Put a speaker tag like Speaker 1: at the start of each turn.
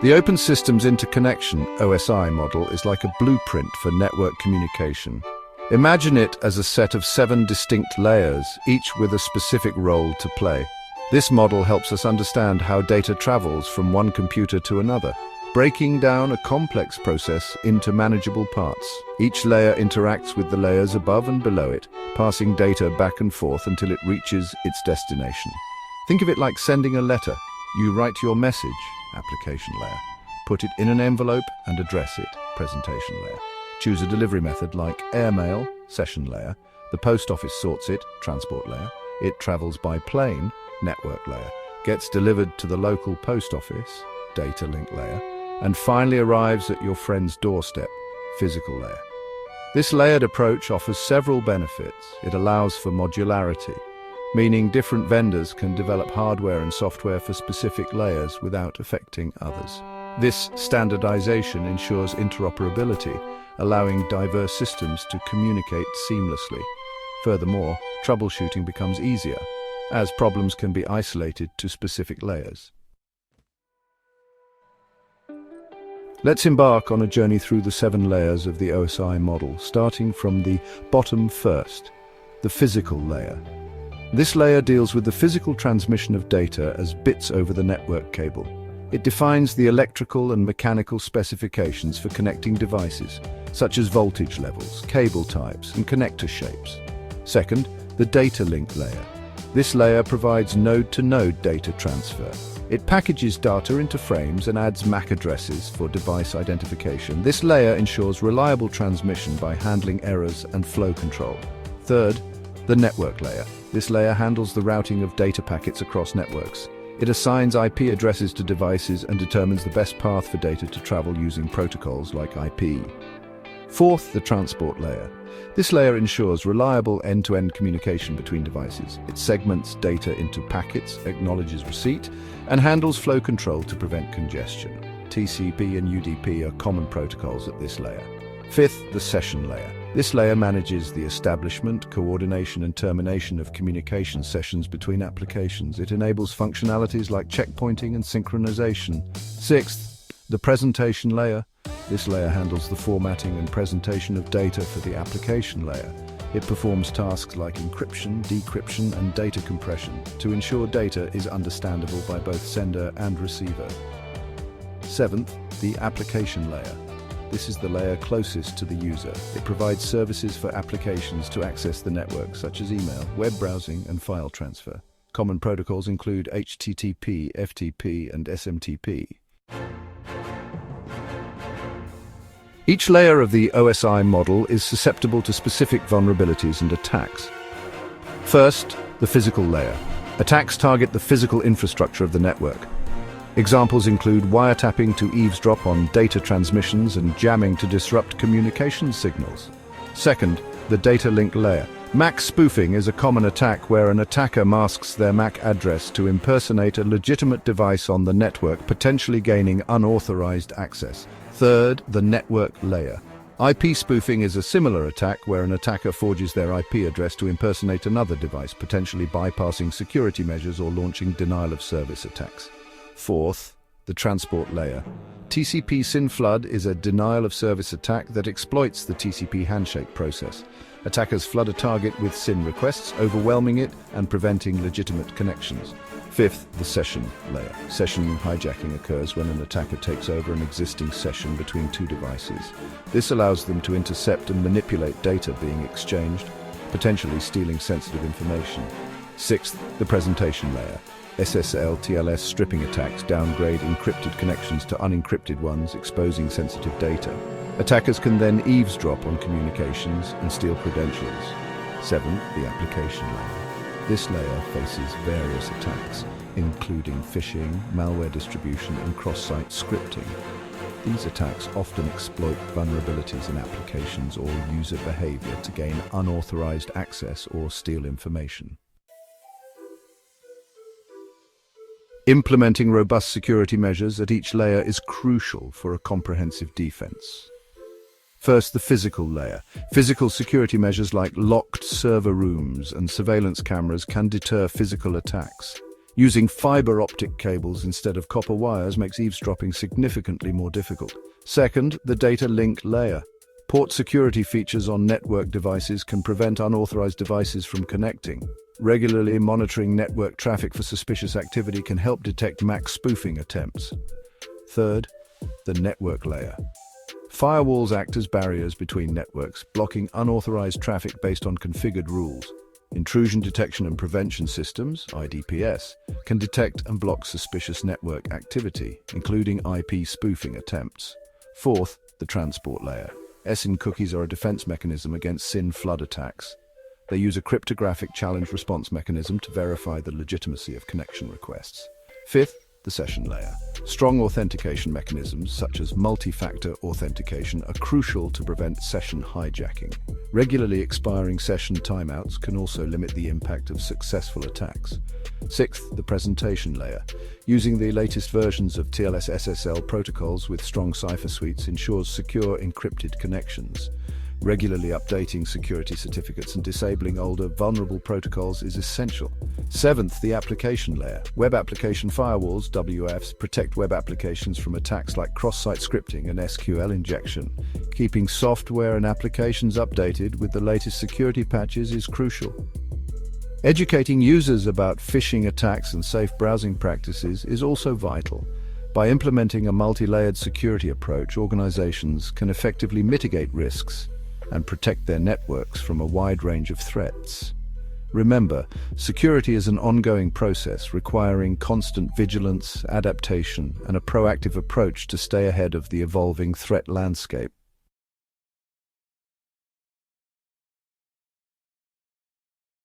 Speaker 1: The Open Systems Interconnection (OSI) model is like a blueprint for network communication. Imagine it as a set of 7 distinct layers, each with a specific role to play. This model helps us understand how data travels from one computer to another, breaking down a complex process into manageable parts. Each layer interacts with the layers above and below it, passing data back and forth until it reaches its destination. Think of it like sending a letter. You write your message, application layer. Put it in an envelope and address it, presentation layer. Choose a delivery method like airmail, session layer. The post office sorts it, transport layer. It travels by plane, network layer. Gets delivered to the local post office, data link layer. And finally arrives at your friend's doorstep, physical layer. This layered approach offers several benefits. It allows for modularity, meaning different vendors can develop hardware and software for specific layers without affecting others. This standardization ensures interoperability, allowing diverse systems to communicate seamlessly. Furthermore, troubleshooting becomes easier, as problems can be isolated to specific layers. Let's embark on a journey through the 7 layers of the OSI model, starting from the bottom first, the physical layer. This layer deals with the physical transmission of data as bits over the network cable. It defines the electrical and mechanical specifications for connecting devices, such as voltage levels, cable types, and connector shapes. Second, the data link layer. This layer provides node-to-node data transfer. It packages data into frames and adds MAC addresses for device identification. This layer ensures reliable transmission by handling errors and flow control. Third, the network layer. This layer handles the routing of data packets across networks. It assigns IP addresses to devices and determines the best path for data to travel using protocols like IP. Fourth, the transport layer. This layer ensures reliable end-to-end communication between devices. It segments data into packets, acknowledges receipt, and handles flow control to prevent congestion. TCP and UDP are common protocols at this layer. Fifth, the session layer. This layer manages the establishment, coordination, and termination of communication sessions between applications. It enables functionalities like checkpointing and synchronization. Sixth, the presentation layer. This layer handles the formatting and presentation of data for the application layer. It performs tasks like encryption, decryption, and data compression to ensure data is understandable by both sender and receiver. Seventh, the application layer. This is the layer closest to the user. It provides services for applications to access the network, such as email, web browsing, and file transfer. Common protocols include HTTP, FTP, and SMTP. Each layer of the OSI model is susceptible to specific vulnerabilities and attacks. First, the physical layer. Attacks target the physical infrastructure of the network. Examples include wiretapping to eavesdrop on data transmissions and jamming to disrupt communication signals. Second, the data link layer. MAC spoofing is a common attack where an attacker masks their MAC address to impersonate a legitimate device on the network, potentially gaining unauthorized access. Third, the network layer. IP spoofing is a similar attack where an attacker forges their IP address to impersonate another device, potentially bypassing security measures or launching denial-of-service attacks. Fourth, the transport layer. TCP SYN flood is a denial-of-service attack that exploits the TCP handshake process. Attackers flood a target with SYN requests, overwhelming it and preventing legitimate connections. Fifth, the session layer. Session hijacking occurs when an attacker takes over an existing session between 2 devices. This allows them to intercept and manipulate data being exchanged, potentially stealing sensitive information. Sixth, the presentation layer. SSL/TLS stripping attacks downgrade encrypted connections to unencrypted ones, exposing sensitive data. Attackers can then eavesdrop on communications and steal credentials. Seventh, the application layer. This layer faces various attacks, including phishing, malware distribution, and cross-site scripting. These attacks often exploit vulnerabilities in applications or user behavior to gain unauthorized access or steal information. Implementing robust security measures at each layer is crucial for a comprehensive defense. First, the physical layer. Physical security measures like locked server rooms and surveillance cameras can deter physical attacks. Using fiber optic cables instead of copper wires makes eavesdropping significantly more difficult. Second, the data link layer. Port security features on network devices can prevent unauthorized devices from connecting. Regularly monitoring network traffic for suspicious activity can help detect MAC spoofing attempts. Third, the network layer. Firewalls act as barriers between networks, blocking unauthorized traffic based on configured rules. Intrusion detection and prevention systems, IDPS, can detect and block suspicious network activity, including IP spoofing attempts. Fourth, the transport layer. SYN cookies are a defense mechanism against SYN flood attacks. They use a cryptographic challenge response mechanism to verify the legitimacy of connection requests. Fifth, the session layer. Strong authentication mechanisms, such as multi-factor authentication, are crucial to prevent session hijacking. Regularly expiring session timeouts can also limit the impact of successful attacks. Sixth, the presentation layer. Using the latest versions of TLS/SSL protocols with strong cipher suites ensures secure encrypted connections. Regularly updating security certificates and disabling older, vulnerable protocols is essential. Seventh, the application layer. Web application firewalls, WAFs, protect web applications from attacks like cross-site scripting and SQL injection. Keeping software and applications updated with the latest security patches is crucial. Educating users about phishing attacks and safe browsing practices is also vital. By implementing a multi-layered security approach, organizations can effectively mitigate risks and protect their networks from a wide range of threats. Remember, security is an ongoing process requiring constant vigilance, adaptation, and a proactive approach to stay ahead of the evolving threat landscape.